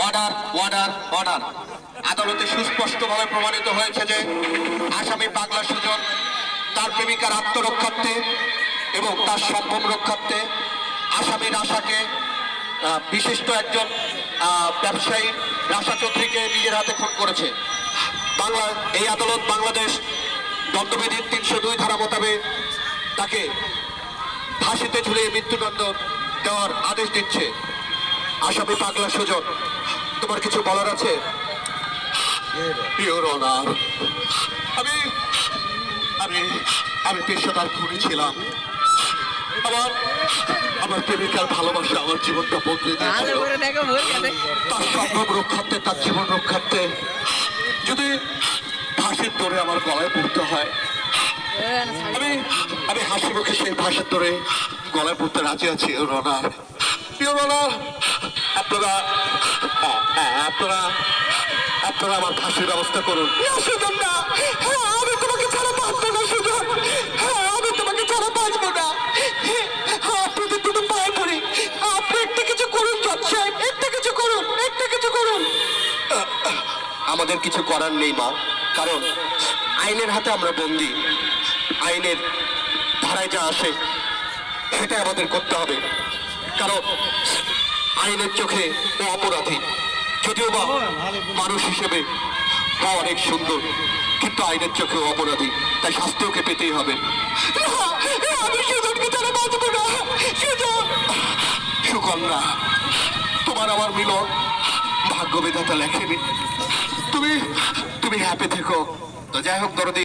Order order order. আদালতে সুস্পষ্টভাবে প্রমাণিত হয়েছে যে আসামি পাগলা সুজন তার প্রেমিকার আত্মরক্ষার্থে এবং তার সম্ভব রক্ষার্থে আসামি রাশাকে বিশিষ্ট একজন ব্যবসায়ী রাশা চৌধুরীকে নিজের হাতে খুন করেছে। এই আদালত বাংলাদেশ দণ্ডবিধির ৩০২ ধারা মোতাবেক তাকে ফাঁসিতে ঝুলিয়ে মৃত্যুদণ্ড দেওয়ার আদেশ দিচ্ছে। আসামি পাগলা সুজন, তোমার কিছু বলার আছে? আমি আমি আমি পেশাদার খুনি ছিলাম। আমার প্রেমিকার ভালোবাসা আমার জীবনটা বদলে দিয়েছিল। তার সম্ভব রক্ষার্থে, তার জীবন রক্ষার্থে যদি ফাঁসির দৌড়ে আমার গলায় পড়তে হয়, আমি আমি হাসি মুখে সেই ফাঁসির দৌড়ে গলায় পড়তে রাজি আছি। রনার, প্রিয় রনার, আপনারা আপনারা আপনারা আমার ফাঁসির ব্যবস্থা করুন। সুজন না, আমি তোমাকে ছাড়া বাঁচবো না। সুজন, আমি তোমাকে ছাড়া বাঁচবো না। আপনাদের দুটো পায়ে পড়ি, আপনি একটা কিছু করুন জজ সাহেব, একটা কিছু করুন, একটা কিছু করুন। আমাদের কিছু করার নেই মা, কারণ আইনের হাতে আমরা বন্দী। আইনের ধারায় যা আসে সেটাই আমাদের করতে হবে, কারণ আইনের চোখে ও অপরাধী। যদিও বা মানুষ হিসেবে ও অনেক সুন্দর, কিন্তু আইনের চোখে অপরাধী, তাই শাস্তি ওকে পেতেই হবে। সুকন্যা, তোমার আমার মিলন ভাগ্য বিধাতা লেখেনি। তুমি তুমি হ্যাপি থেকো। তো যাই হোক দরদি।